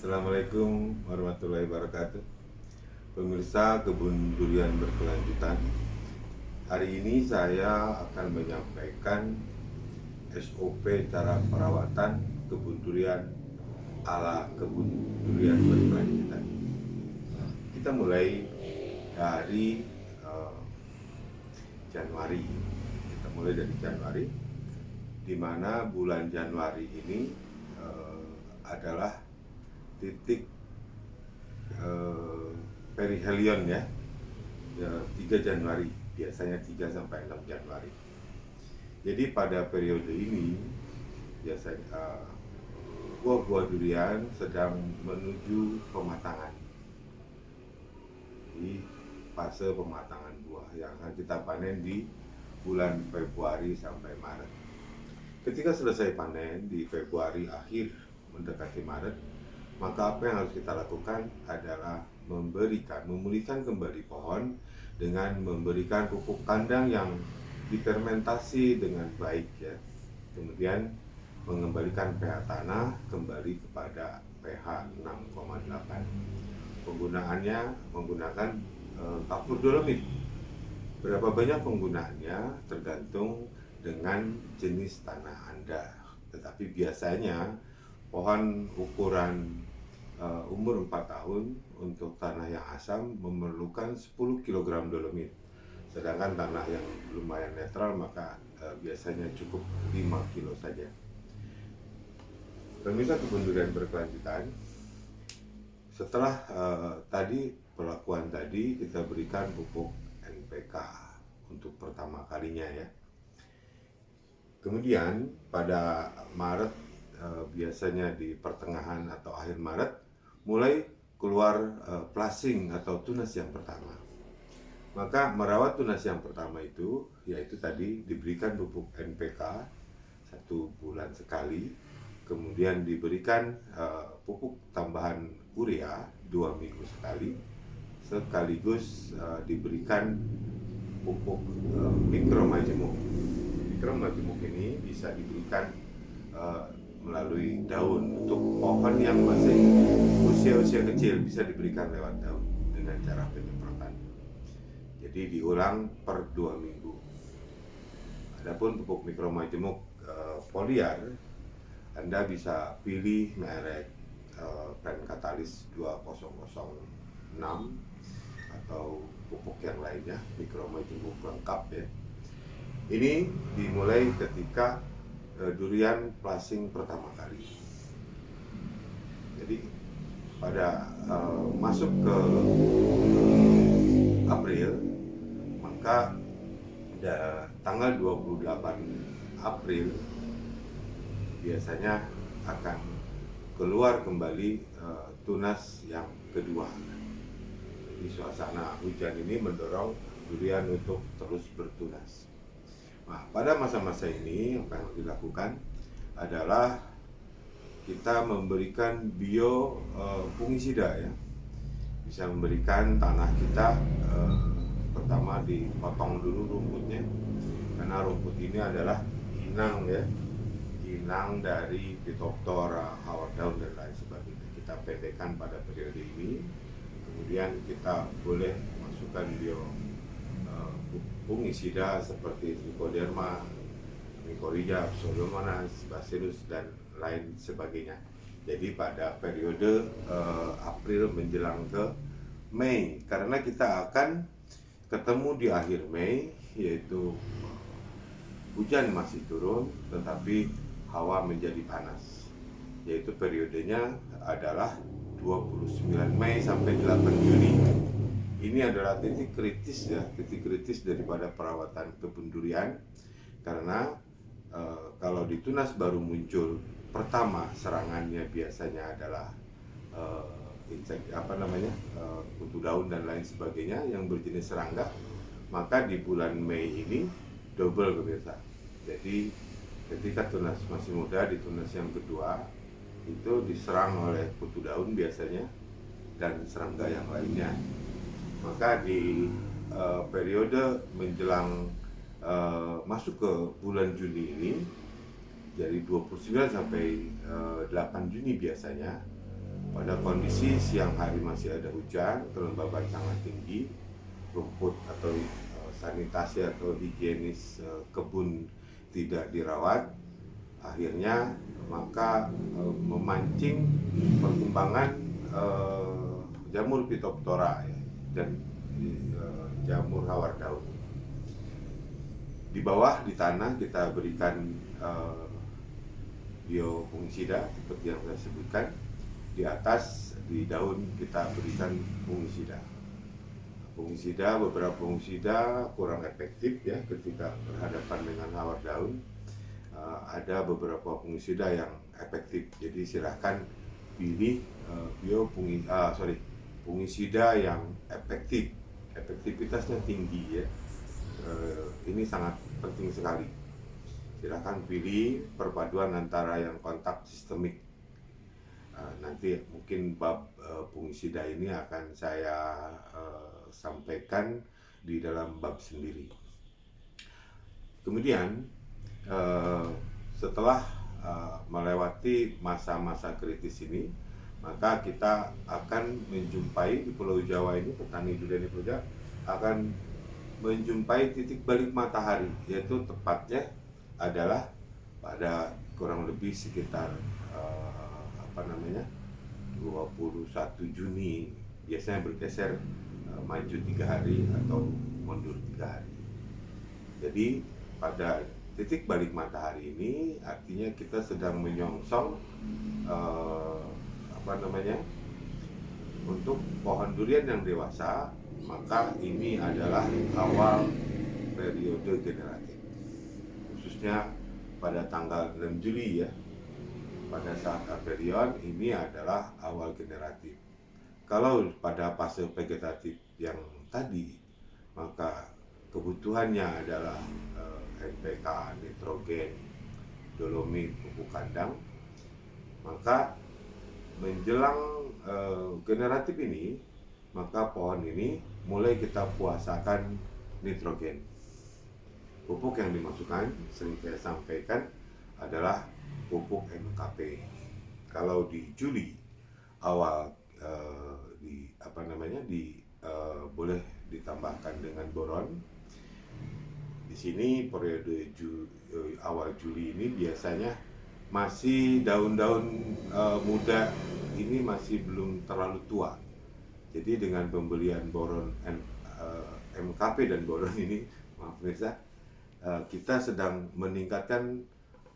Assalamualaikum warahmatullahi wabarakatuh. Pemirsa Kebun Durian Berkelanjutan, hari ini saya akan menyampaikan SOP cara perawatan kebun durian ala kebun durian berkelanjutan. Kita mulai dari Januari. Kita mulai dari Januari, di mana bulan Januari ini adalah titik perihelion ya, 3 Januari, biasanya 3 sampai 6 Januari. Jadi pada periode ini biasanya buah-buah durian sedang menuju pematangan. Di fase pematangan buah yang akan kita panen di bulan Februari sampai Maret. Ketika selesai panen di Februari akhir mendekati Maret, maka apa yang harus kita lakukan adalah memulihkan kembali pohon dengan memberikan pupuk kandang yang difermentasi dengan baik ya. Kemudian mengembalikan pH tanah kembali kepada pH 6,8. Penggunaannya menggunakan kapur dolomit. Berapa banyak penggunaannya tergantung dengan jenis tanah Anda. Tetapi biasanya pohon ukuran umur 4 tahun untuk tanah yang asam memerlukan 10 kg dolomit. Sedangkan tanah yang lumayan netral maka biasanya cukup 5 kilo saja. Pemirsa Kebun Durian Berkelanjutan, setelah perlakuan tadi kita berikan pupuk NPK untuk pertama kalinya ya. Kemudian pada Maret, biasanya di pertengahan atau akhir Maret, mulai keluar plasing atau tunas yang pertama. Maka merawat tunas yang pertama itu, yaitu tadi diberikan pupuk NPK 1 bulan sekali, kemudian diberikan pupuk tambahan urea 2 minggu sekali, sekaligus diberikan pupuk mikromajemuk. Mikromajemuk ini bisa diberikan melalui daun. Untuk pohon yang masih usia kecil bisa diberikan lewat daun dengan cara penyemprotan. Jadi diulang per 2 minggu. Adapun pupuk mikromajemuk foliar, Anda bisa pilih merek brand Katalis 2006 atau pupuk yang lainnya, mikromajemuk lengkap ya. Ini dimulai ketika durian plasing pertama kali. Jadi pada masuk ke April, maka tanggal 28 April biasanya akan keluar kembali tunas yang kedua. Jadi suasana hujan ini mendorong durian untuk terus bertunas. Nah, pada masa-masa ini apa yang harus dilakukan adalah kita memberikan fungisida ya. Bisa memberikan tanah kita pertama dipotong dulu rumputnya, karena rumput ini adalah inang ya, inang dari Phytophthora, hawar daun dan lain sebagainya. Kita pendekkan pada periode ini, kemudian kita boleh masukkan fungisida seperti Trichoderma, Mycorrhiza, Pseudomonas, Bacillus dan lain sebagainya. Jadi pada periode April menjelang ke Mei, karena kita akan ketemu di akhir Mei, yaitu hujan masih turun tetapi hawa menjadi panas, yaitu periodenya adalah 29 Mei sampai 8 Juni. Ini adalah titik kritis ya, titik kritis daripada perawatan kebun durian, karena kalau di tunas baru muncul pertama serangannya biasanya adalah kutu daun dan lain sebagainya yang berjenis serangga, maka di bulan Mei ini double pemirsa. Jadi ketika tunas masih muda, di tunas yang kedua itu diserang oleh kutu daun biasanya dan serangga yang lainnya. Maka di periode menjelang masuk ke bulan Juni ini, dari 29 sampai 8 Juni biasanya Pada kondisi siang hari masih ada hujan, kelembaban sangat tinggi, rumput atau sanitasi atau higienis kebun tidak dirawat, akhirnya maka memancing perkembangan jamur Phytophthora ya, dan jamur hawar daun. Di bawah di tanah kita berikan biofungisida seperti yang saya sebutkan. Di atas di daun kita berikan fungisida. Beberapa fungisida kurang efektif ya ketika berhadapan dengan hawar daun. Ada beberapa fungisida yang efektif. Jadi silahkan pilih fungisida yang efektif, efektivitasnya tinggi ya. Ini sangat penting sekali. Silahkan pilih perpaduan antara yang kontak sistemik. Nanti mungkin bab fungisida ini akan saya sampaikan di dalam bab sendiri. Kemudian setelah melewati masa-masa kritis ini, maka kita akan menjumpai di Pulau Jawa ini, petani durian di Pulau Jawa akan menjumpai titik balik matahari, yaitu tepatnya adalah pada kurang lebih sekitar 21 Juni, biasanya bergeser maju 3 hari atau mundur 3 hari. Jadi pada titik balik matahari ini artinya kita sedang menyongsong untuk pohon durian yang dewasa, maka ini adalah awal periode generatif, khususnya pada tanggal 6 Juli ya. Pada saat aperion ini adalah awal generatif. Kalau pada fase vegetatif yang tadi, maka kebutuhannya adalah NPK, nitrogen, dolomit, pupuk kandang. Maka menjelang generatif ini, maka pohon ini mulai kita puasakan nitrogen. Pupuk yang dimasukkan, sering saya sampaikan, adalah pupuk MKP. Kalau di Juli awal boleh ditambahkan dengan boron. Di sini periode awal Juli ini biasanya masih daun-daun muda ini masih belum terlalu tua. Jadi dengan pembelian boron MKP dan boron ini, maaf pemirsa, kita sedang meningkatkan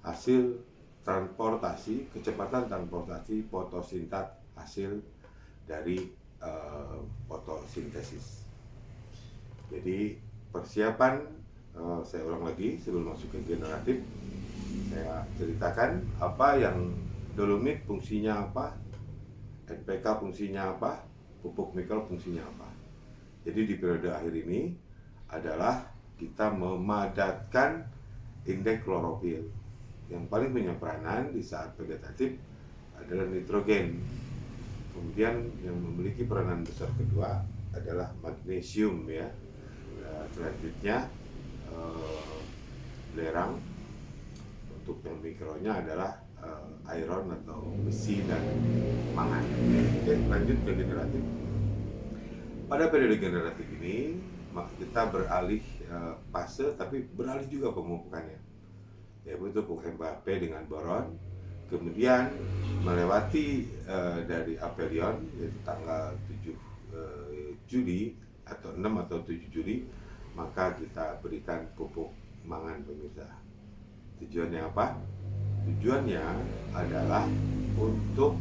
hasil kecepatan transportasi fotosintat hasil dari fotosintesis. Jadi persiapan, saya ulang lagi sebelum masuk ke generatif, saya ceritakan apa yang dolomit fungsinya apa, NPK fungsinya apa, pupuk mikro fungsinya apa. Jadi di periode akhir ini adalah kita memadatkan indeks klorofil. Yang paling punya peranan di saat vegetatif adalah nitrogen. Kemudian yang memiliki peranan besar kedua adalah magnesium ya. Selanjutnya belerang. Untuk yang mikronya adalah iron atau besi dan mangan. Oke, lanjut ke generatif. Pada periode generatif ini kita beralih fase, tapi beralih juga pemupukannya, yaitu pupuk MKP dengan boron. Kemudian melewati dari aperion, yaitu tanggal 7 Juli atau 6 atau 7 Juli, maka kita berikan pupuk mangan pemirsa. Tujuannya apa? Tujuannya adalah untuk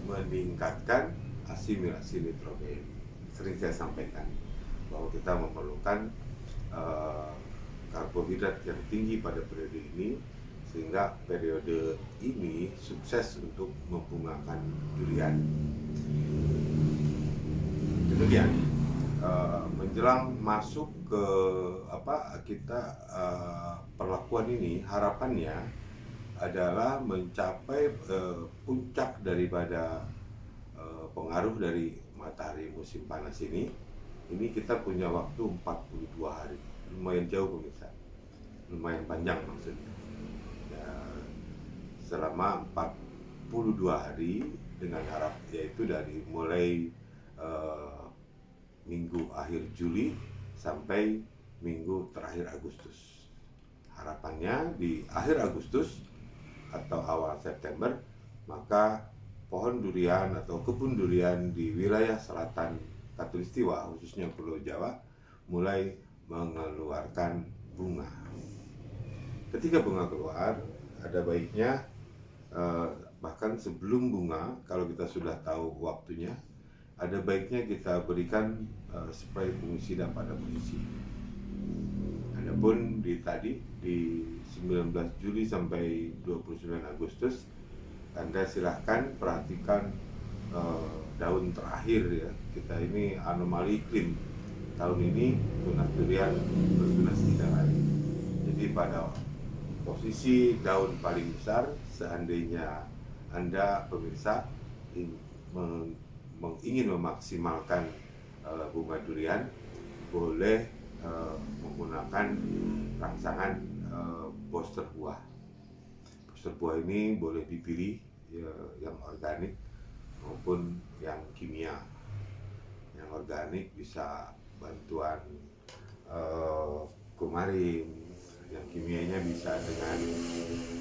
meningkatkan asimilasi nitrogen. Sering saya sampaikan bahwa kita memerlukan karbohidrat yang tinggi pada periode ini, sehingga periode ini sukses untuk membungakan durian. Kemudian menjelang masuk ke perlakuan ini, harapannya adalah mencapai puncak daripada pengaruh dari matahari musim panas ini. Ini kita punya waktu 42 hari, lumayan jauh pemirsa, lumayan panjang maksudnya. Ya, selama 42 hari dengan harap yaitu dari mulai eh, minggu akhir Juli sampai minggu terakhir Agustus. Harapannya di akhir Agustus atau awal September, maka pohon durian atau kebun durian di wilayah selatan Katulistiwa, khususnya Pulau Jawa, mulai mengeluarkan bunga. Ketika bunga keluar, ada baiknya bahkan sebelum bunga, kalau kita sudah tahu waktunya, ada baiknya kita berikan spray fungisida pada posisi. Adapun di 19 Juli sampai 29 Agustus, Anda silahkan perhatikan daun terakhir ya. Kita ini anomali iklim. Tahun ini tunas durian bertunas tidak lagi. Jadi pada posisi daun paling besar, seandainya Anda pemirsa ingin memaksimalkan bunga durian, boleh menggunakan rangsangan booster buah. Booster buah ini boleh dipilih ya, yang organik maupun yang kimia. Yang organik bisa bantuan kumarin, yang kimianya bisa dengan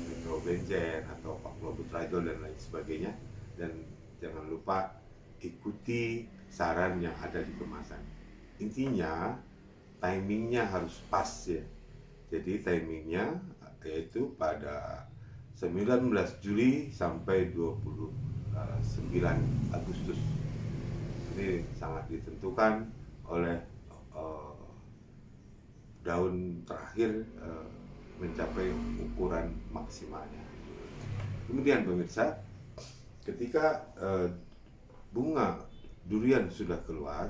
nitrobenzen atau paclobutrazol dan lain sebagainya. Dan jangan lupa ikuti saran yang ada di kemasan. Intinya timingnya harus pas ya. Jadi timingnya yaitu pada 19 Juli sampai 29 Agustus. Ini sangat ditentukan oleh daun terakhir mencapai ukuran maksimalnya. Kemudian pemirsa, ketika bunga durian sudah keluar,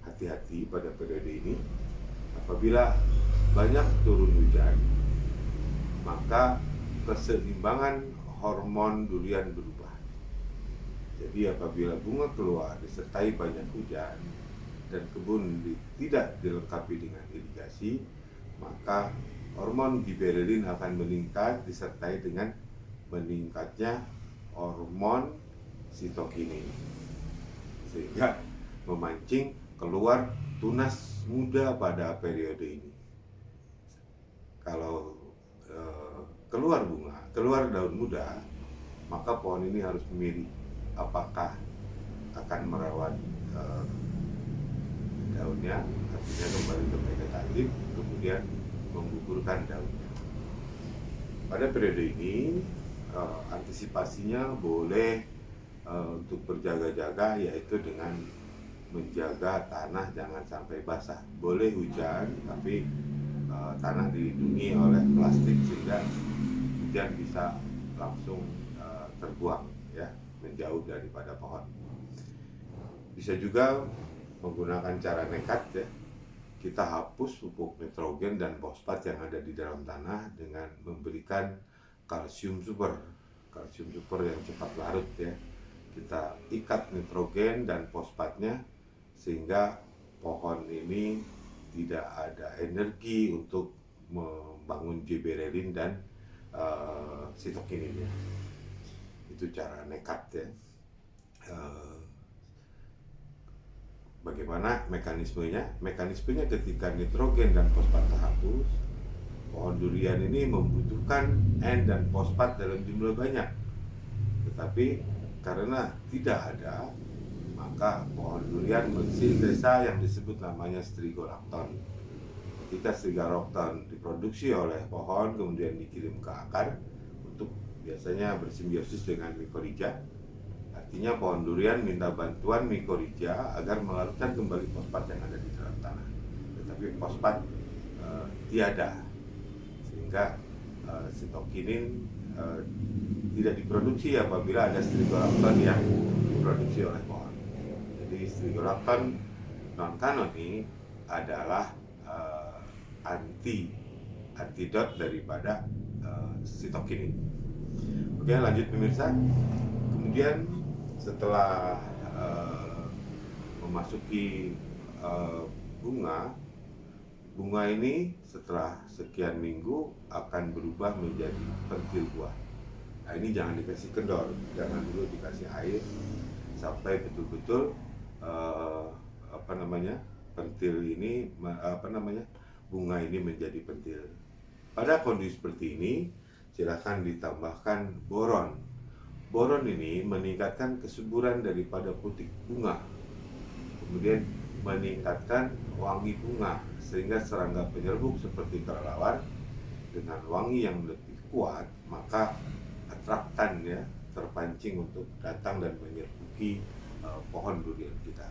hati-hati pada periode ini. Apabila banyak turun hujan, maka keseimbangan hormon durian berubah. Jadi apabila bunga keluar disertai banyak hujan dan kebun tidak dilengkapi dengan irigasi, maka hormon giberellin akan meningkat disertai dengan meningkatnya hormon sitokinin, sehingga memancing keluar tunas muda pada periode ini. Kalau keluar bunga, keluar daun muda, maka pohon ini harus memilih apakah akan merawat daunnya, artinya kembali ke vegetatif, kemudian menggugurkan daunnya. Pada periode ini antisipasinya boleh untuk berjaga-jaga, yaitu dengan menjaga tanah jangan sampai basah. Boleh hujan, tapi tanah dilindungi oleh plastik sehingga hujan bisa langsung terbuang ya, menjauh daripada pohon. Bisa juga menggunakan cara nekat ya, kita hapus pupuk nitrogen dan fosfat yang ada di dalam tanah dengan memberikan kalsium super yang cepat larut ya. Kita ikat nitrogen dan fosfatnya sehingga pohon ini tidak ada energi untuk membangun giberellin dan sitokininnya. Itu cara nekat ya. Bagaimana mekanismenya? Mekanismenya ketika nitrogen dan fosfat terhapus, pohon durian ini membutuhkan N dan fosfat dalam jumlah banyak. Tetapi karena tidak ada, maka pohon durian mensintesa yang disebut namanya strigolacton. Ketika strigolacton diproduksi oleh pohon kemudian dikirim ke akar untuk biasanya bersimbiosis dengan mycorrhiza. Artinya pohon durian minta bantuan mycorrhiza agar melarutkan kembali fosfat yang ada di dalam tanah. Tetapi fosfat tiada, sehingga sitokinin tidak diproduksi apabila ada strigolacton yang diproduksi oleh pohon. Jadi strigolacton non-kanoni adalah antidot daripada sitokinin. Oke, lanjut pemirsa. Kemudian setelah memasuki bunga ini setelah sekian minggu akan berubah menjadi pentil buah. Nah, ini jangan dikasih kendor, jangan dulu dikasih air sampai betul-betul eh, apa namanya pentil ini bunga ini menjadi pentil. Pada kondisi seperti ini, silakan ditambahkan boron. Boron ini meningkatkan kesuburan daripada putik bunga, kemudian meningkatkan wangi bunga, sehingga serangga penyerbuk seperti kelelawar dengan wangi yang lebih kuat, maka atraktan ya terpancing untuk datang dan menyerbuki pohon durian kita.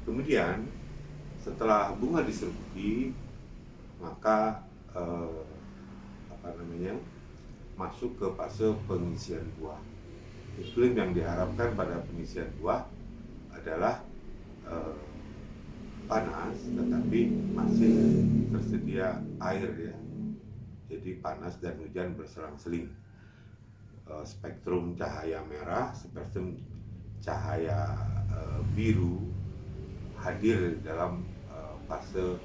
Kemudian setelah bunga diserbuki, maka eh, apa namanya masuk ke fase pengisian buah. Iklim yang diharapkan pada pengisian buah adalah eh, panas, tetapi masih tersedia air ya. Jadi panas dan hujan berselang-seling. Spektrum cahaya merah, spektrum cahaya biru hadir dalam fase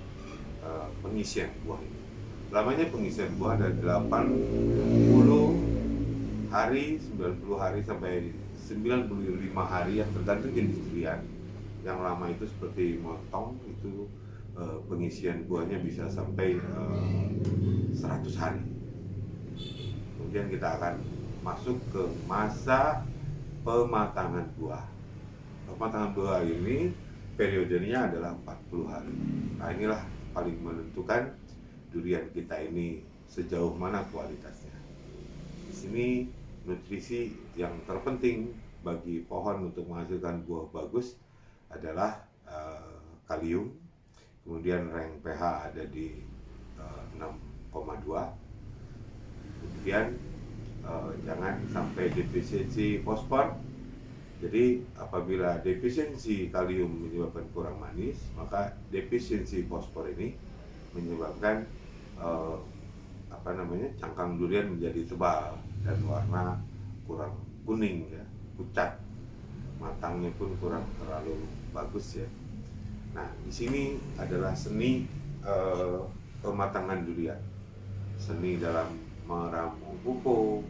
pengisian buah ini. Lamanya pengisian buah dari 80 hari, 90 hari sampai 95 hari, yang tergantung jenis durian. Yang lama itu seperti montong, itu pengisian buahnya bisa sampai 100 hari. Kemudian kita akan masuk ke masa pematangan buah. Pematangan buah ini periodenya adalah 40 hari. Nah, inilah paling menentukan durian kita ini sejauh mana kualitasnya. Di sini nutrisi yang terpenting bagi pohon untuk menghasilkan buah bagus adalah kalium. Kemudian rank pH ada di 6,2. Kemudian jangan sampai defisiensi fosfor. Jadi apabila defisiensi kalium menyebabkan kurang manis, maka defisiensi fosfor ini menyebabkan cangkang durian menjadi tebal dan warna kurang kuning ya, pucat. Matangnya pun kurang terlalu bagus ya. Nah, di sini adalah seni pematangan durian. Seni dalam meramu pupuk,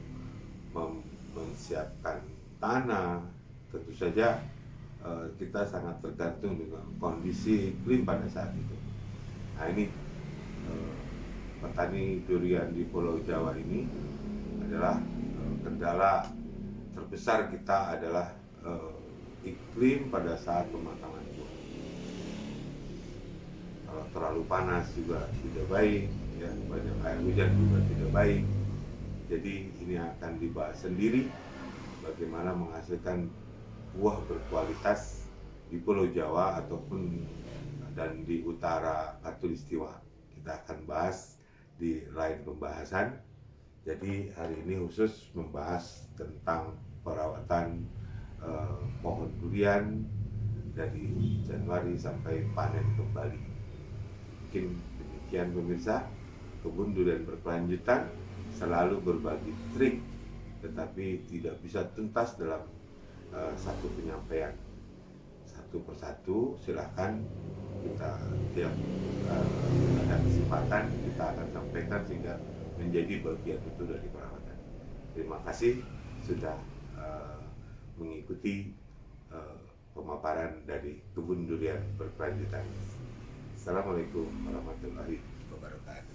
mempersiapkan tanah. Tentu saja kita sangat tergantung dengan kondisi iklim pada saat itu. Nah, ini petani durian di Pulau Jawa ini adalah kendala terbesar kita adalah iklim pada saat pematangan buah. Kalau terlalu panas juga tidak baik, ya, banyak air hujan juga tidak baik. Jadi ini akan dibahas sendiri bagaimana menghasilkan buah berkualitas di Pulau Jawa ataupun dan di utara Katulistiwa. Kita akan bahas di lain pembahasan. Jadi hari ini khusus membahas tentang perawatan pohon durian dari Januari sampai panen kembali. Mungkin demikian pemirsa, kebun durian berkelanjutan selalu berbagi trik, tetapi tidak bisa tuntas dalam satu penyampaian. Satu persatu silahkan kita tiap ada kesempatan kita akan sampaikan sehingga menjadi bagian itu dari perawatan. Terima kasih sudah mengikuti pemaparan dari kebun durian berkelanjutan. Assalamualaikum warahmatullahi wabarakatuh.